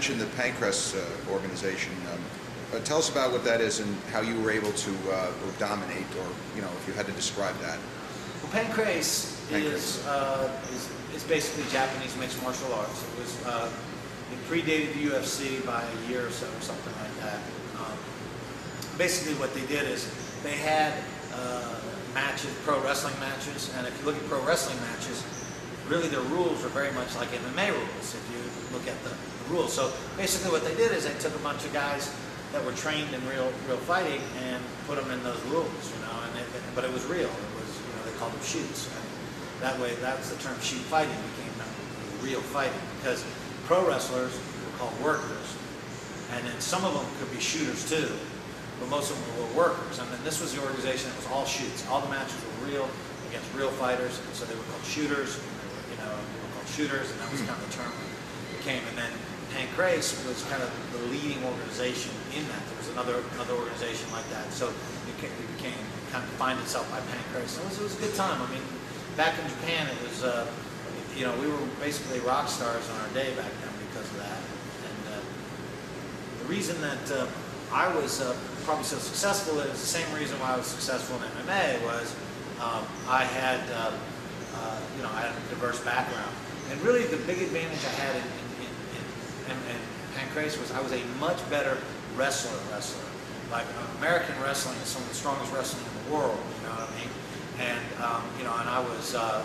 mentioned the Pancrase organization. Tell us about what that is and how you were able to dominate, or if you had to describe that. Well, Pancrase is basically Japanese mixed martial arts. It predated the UFC by a year or so, or something like that. Basically, what they did is they had matches, pro wrestling matches, and if you look at pro wrestling matches, really their rules are very much like MMA rules. If you look at the rules, so basically what they did is they took a bunch of guys that were trained in real fighting and put them in those rules, but it was real. It was, they called them shoots. And that way, that's the term shoot fighting became real fighting, because pro wrestlers were called workers, and then some of them could be shooters too, but most of them were workers. And then this was the organization that was all shoots. All the matches were real against real fighters, and so they were called shooters. They were called shooters, and that was kind of the term that came. And then Pancrase was kind of the leading organization in that. There was another organization like that. So it became kind of defined itself by Pancrase. And it was a good time. I mean, back in Japan, it was we were basically rock stars on our day back then because of that. And the reason that I was probably so successful is the same reason why I was successful in MMA was I had I had a diverse background, and really the big advantage I had in Pancrase was I was a much better wrestler. Like American wrestling is some of the strongest wrestling in the world. You know what I mean? And and I was I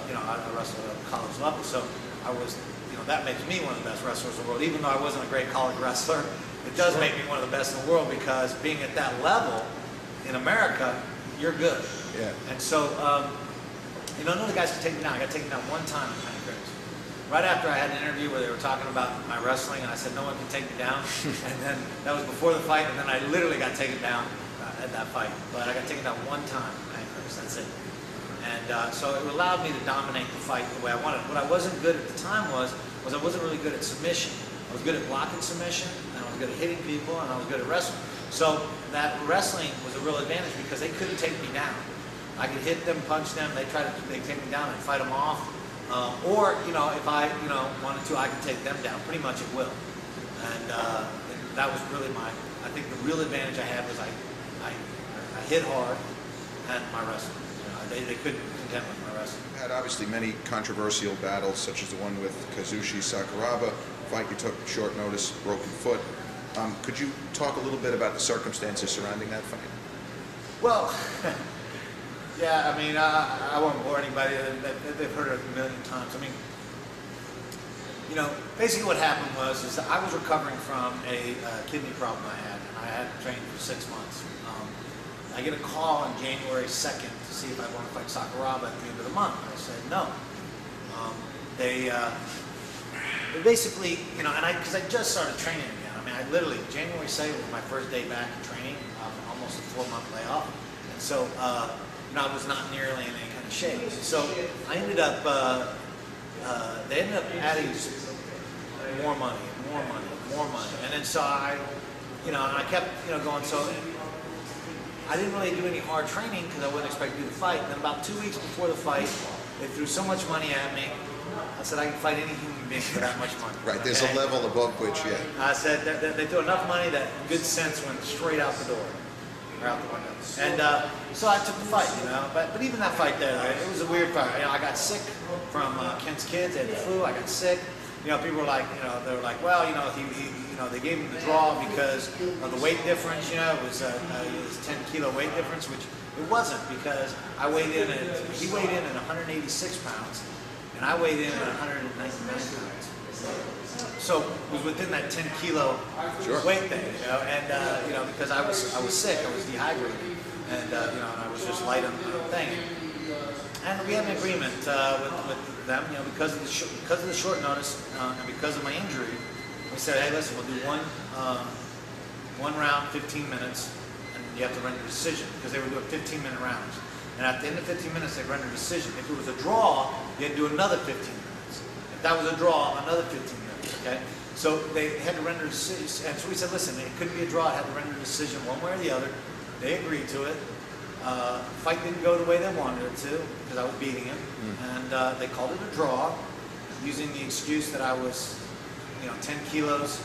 wrestled at a college level, so I was that makes me one of the best wrestlers in the world. Even though I wasn't a great college wrestler, it does make me one of the best in the world, because being at that level in America, you're good. Yeah. And so none of the guys could take me down. I got taken down one time in Pancrase. Right after I had an interview where they were talking about my wrestling, and I said no one can take me down. And then that was before the fight, and then I literally got taken down at that fight. But I got taken down one time in Pancrase. That's it. And so it allowed me to dominate the fight the way I wanted. What I wasn't good at the time was I wasn't really good at submission. I was good at blocking submission, and I was good at hitting people, and I was good at wrestling. So that wrestling was a real advantage because they couldn't take me down. I could hit them, punch them. They take me down and fight them off. Or if I wanted to, I could take them down pretty much at will. And that was really I think the real advantage I had was I hit hard and my wrestling. They couldn't contend with my wrestling. You had obviously many controversial battles, such as the one with Kazushi Sakuraba, fight you took short notice, broken foot. Could you talk a little bit about the circumstances surrounding that fight? Well, yeah, I mean, I won't bore anybody. They've heard it a million times. I mean, basically what happened was that I was recovering from a kidney problem I had, and I had trained for 6 months. I get a call on January 2nd to see if I want to fight Sakuraba at the end of the month. I said no. They basically, because I just started training again. I mean, I literally, January 2nd was my first day back in training, almost a 4-month layoff. And so, I was not nearly in any kind of shape. So I ended up, they ended up adding more money. And then so and I kept, going. So I didn't really do any hard training because I wasn't expecting to do the fight. And then about 2 weeks before the fight, they threw so much money at me. I said I can fight any human being for that much money. Right, there's a level above which, yeah. I said they threw enough money that good sense went straight out the door, or out the window. And so I took the fight, But even that fight there, it was a weird fight. I got sick from Kent's kids. They had the flu. I got sick. People were like, they were like, well, they gave him the draw because of the weight difference. It was a 10-kilo weight difference, which it wasn't, because he weighed in at 186 pounds, and I weighed in at 199 pounds. So it was within that 10-kilo weight thing, and because I was sick, I was dehydrated, and I was just light on the thing. And we had an agreement with them, because of the short notice and because of my injury. We said, hey, listen, we'll do one round, 15 minutes, and you have to render a decision, because they were doing 15-minute rounds. And at the end of 15 minutes, they rendered a decision. If it was a draw, you had to do another 15 minutes. If that was a draw, another 15 minutes, okay? So they had to render a decision. And so we said, listen, it couldn't be a draw. It had to render a decision one way or the other. They agreed to it. Fight didn't go the way they wanted it to, because I was beating him. And they called it a draw, using the excuse that I was 10 kilos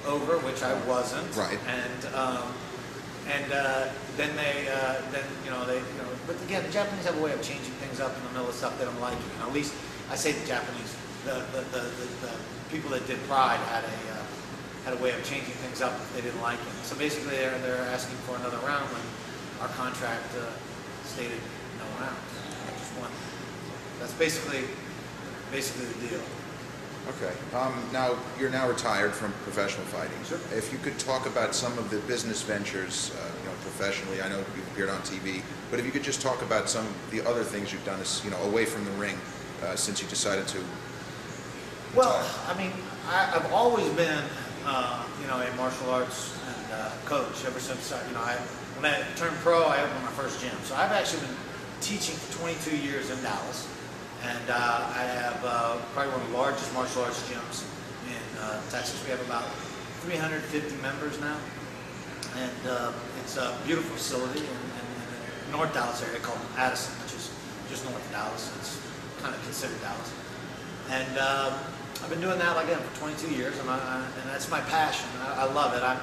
over, which I wasn't. Right. But again, the Japanese have a way of changing things up in the middle of stuff they don't like. You know, at least I say the Japanese, the people that did Pride had a way of changing things up if they didn't like it. So basically, they're asking for another round when our contract stated no round, just one. That's basically the deal. Okay. Now, you're now retired from professional fighting. Sure. If you could talk about some of the business ventures, professionally, I know you've appeared on TV, but if you could just talk about some of the other things you've done, away from the ring, since you decided to retire. Well, I mean, I've always been, a martial arts and coach ever since, when I turned pro, I opened my first gym. So I've actually been teaching for 22 years in Dallas. And I have probably one of the largest martial arts gyms in Texas. We have about 350 members now. And it's a beautiful facility in the North Dallas area called Addison, which is just north of Dallas. It's kind of considered Dallas. And I've been doing that again for 22 years, and that's my passion. I love it. I'm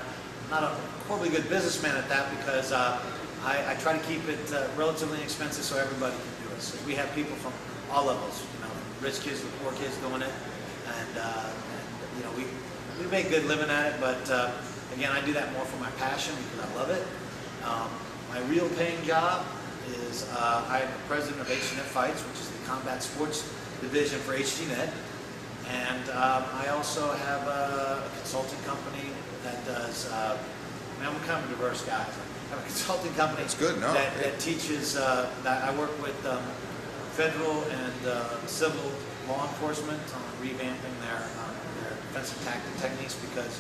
not a horribly good businessman at that because I try to keep it relatively inexpensive so everybody can do it. So we have people from all levels, rich kids to poor kids doing it, and we make good living at it. But again, I do that more for my passion because I love it. My real paying job is I'm the president of HDNet Fights, which is the combat sports division for HDNet, and I also have a consulting company that does. I'm kind of a diverse guy. I have a consulting company. That's good. No, that teaches. That I work with. Federal and civil law enforcement on revamping their defensive tactic techniques because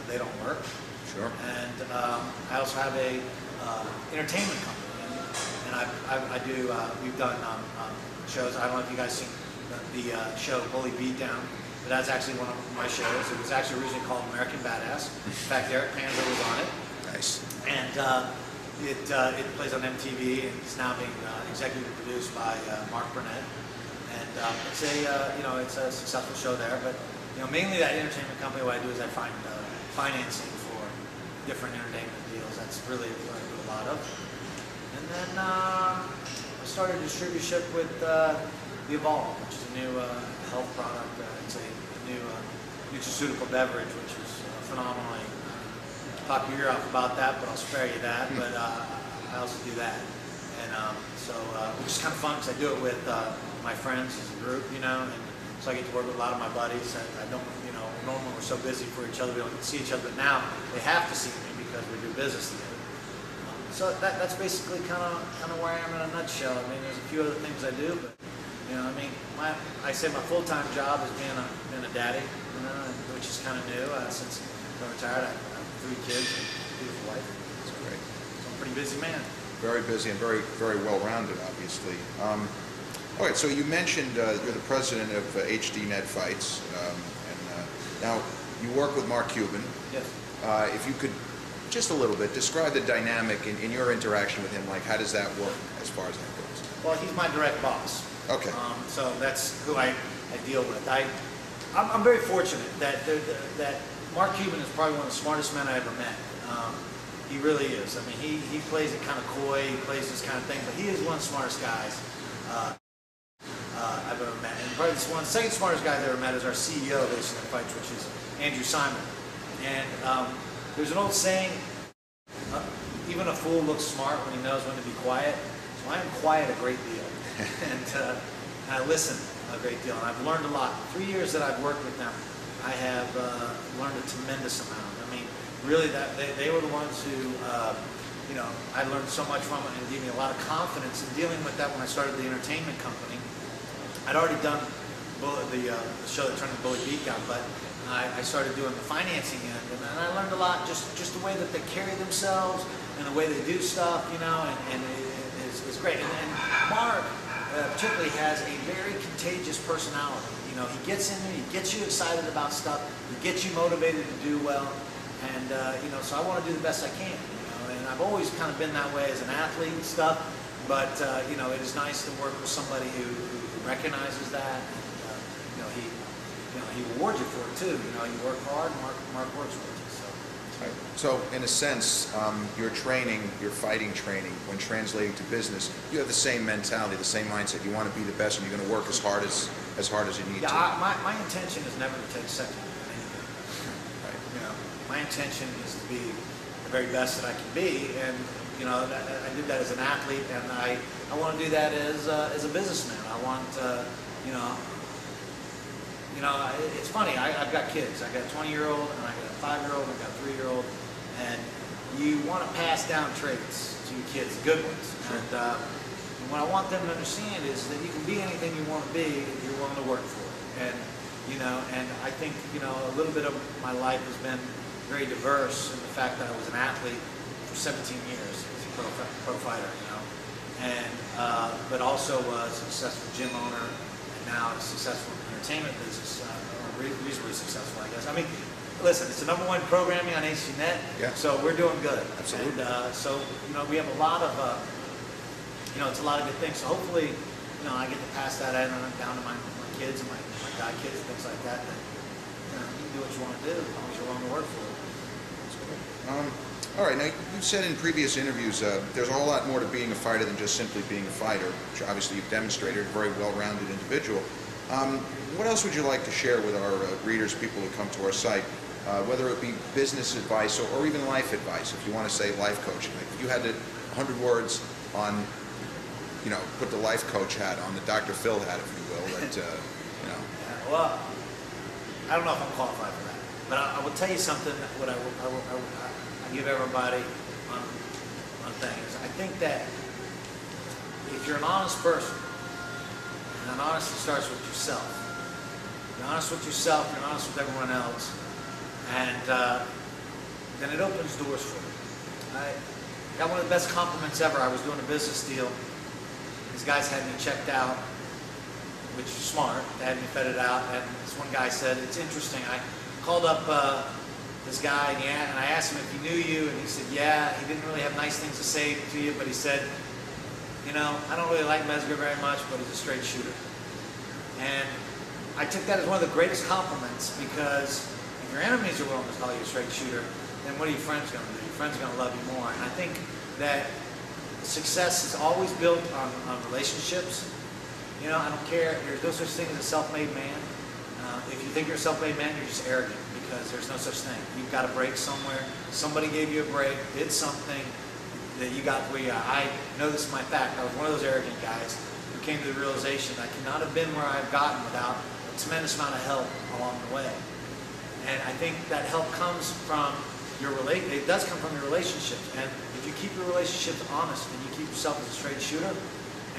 they don't work. Sure. And I also have a entertainment company, and I do. We've done shows. I don't know if you guys seen the show Bully Beatdown, but that's actually one of my shows. It was actually originally called American Badass. In fact, Eric Panzer was on it. Nice. And it plays on MTV, and it's now being executive produced by Mark Burnett. And it's a successful show there. But mainly that entertainment company, what I do is I find financing for different entertainment deals. That's really what I do a lot of. And then I started a distributorship with the Evolve, which is a new health product. It's a new nutraceutical beverage, which is phenomenally. Talk your ear off about that, but I'll spare you that. But I also do that, and which is kind of fun because I do it with my friends as a group, and so I get to work with a lot of my buddies. I don't, normally we're so busy for each other we don't get to see each other, but now they have to see me because we do business together. So that's basically kind of where I am in a nutshell. I mean, there's a few other things I do, but I say my full-time job is being a daddy, which is kind of new since I'm retired. I have 3 kids and a beautiful wife. That's great. So I'm a pretty busy man. Very busy and very, very well-rounded, obviously. All right, so you mentioned you're the president of HDNet Fights, now you work with Mark Cuban. Yes. If you could, just a little bit, describe the dynamic in your interaction with him. Like, how does that work as far as that goes? Well, he's my direct boss. Okay. So that's who I deal with. I'm very fortunate that Mark Cuban is probably one of the smartest men I ever met. He really is. I mean, he plays it kind of coy, he plays this kind of thing, but he is one of the smartest guys I've ever met. And probably the second smartest guy I've ever met is our CEO of HDNet Fights, which is Andrew Simon. And there's an old saying, even a fool looks smart when he knows when to be quiet. So I am quiet a great deal. And I listen a great deal. And I've learned a lot. 3 years that I've worked with them, I have learned a tremendous amount. I mean, really, they were the ones who, I learned so much from it and gave me a lot of confidence in dealing with that when I started the entertainment company. I'd already done the show that turned the Bully Beatdown, but I started doing the financing end, and I learned a lot, just the way that they carry themselves and the way they do stuff, and it is great. And Mark particularly has a very contagious personality. He gets in there, he gets you excited about stuff, he gets you motivated to do well, and so I want to do the best I can. And I've always kind of been that way as an athlete and stuff, but it is nice to work with somebody who recognizes that. And, he he rewards you for it too. You know, you work hard, Mark works with you. So. Right. So, in a sense, your training, your fighting training, when translating to business, you have the same mentality, the same mindset. You want to be the best, and you're going to work as hard as you need to. My intention is never to take second in anything. Right. You know, my intention is to be the very best that I can be, and you know, I did that as an athlete, and I want to do that as a businessman. I want, it's funny. I've got kids. I got a 20-year-old, and I got a 5-year-old, and I got a 3-year-old, and you want to pass down traits to your kids, the good ones. Sure. And what I want them to understand is that you can be anything you want to be if you're willing to work for it. And and I think a little bit of my life has been very diverse in the fact that I was an athlete for 17 years as a pro fighter, and but also was a successful gym owner, and now a successful entertainment business, or reasonably successful, I guess. I mean, listen, it's the #1 programming on HCNet, so we're doing good. Absolutely. And so we have a lot of it's a lot of good things. So hopefully, I get to pass that down to my kids and my guy kids and things like that. That you can do what you want to do as long as you're willing to work for it. That's cool. All right, now you've said in previous interviews there's a whole lot more to being a fighter than just simply being a fighter, which obviously you've demonstrated, a very well-rounded individual. What else would you like to share with our readers, people who come to our site, whether it be business advice or even life advice, if you want to say life coaching? Like if you had 100 words on, put the life coach hat on, the Dr. Phil hat, if you will, that, Yeah, well, I don't know if I'm qualified for that, but I will tell you something that what I give everybody on things. I think that if you're an honest person, and honesty starts with yourself. You're honest with yourself, you're honest with everyone else, and then it opens doors for you. I got one of the best compliments ever. I was doing a business deal. These guys had me checked out, which is smart. They had me fed it out, and this one guy said, "It's interesting. I called up this guy, and I asked him if he knew you, and he said, yeah, he didn't really have nice things to say to you, but he said, I don't really like Mezger very much, but he's a straight shooter." And I took that as one of the greatest compliments, because if your enemies are willing to call you a straight shooter, then what are your friends going to do? Your friends are going to love you more. And I think that success is always built on relationships. I don't care. There's no such thing as a self-made man. If you think you're a self-made man, you're just arrogant, because there's no such thing. You've got a break somewhere. Somebody gave you a break, did something that you got where you are. I know this is my fact. I was one of those arrogant guys who came to the realization I could not have been where I've gotten without a tremendous amount of help along the way. And I think that help comes from it does come from your relationships. And if you keep your relationships honest and you keep yourself as a straight shooter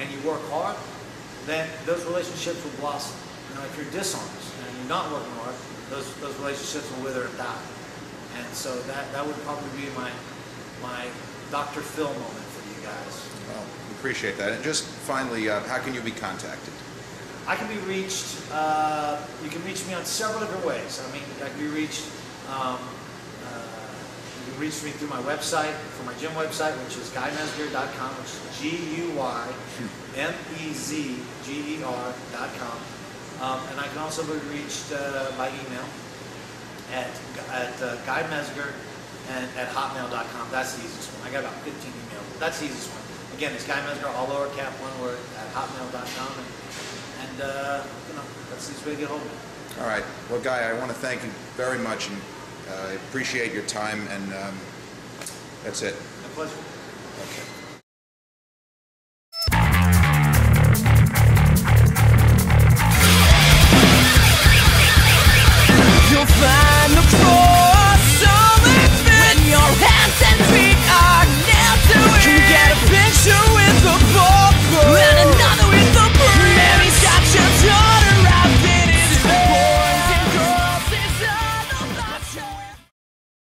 and you work hard, then those relationships will blossom. If you're dishonest and you're not working hard, those relationships will wither and die. And so that would probably be my Dr. Phil moment for you guys. Well, we appreciate that. And just finally, how can you be contacted? I can be reached, you can reach me on several different ways. I mean, I can be reached, you can reach me through my website, for my gym website, which is GuyMezger.com, which is GuyMezger.com. And I can also be reached by email at GuyMezger@hotmail.com. That's the easiest one. I got about 15 emails, but that's the easiest one. Again, it's Guy Mezger, all lower cap, one word, at hotmail.com. And that's the easiest way to get hold of me. All right. Well, Guy, I want to thank you very much, and I appreciate your time, and that's it. My pleasure. Okay.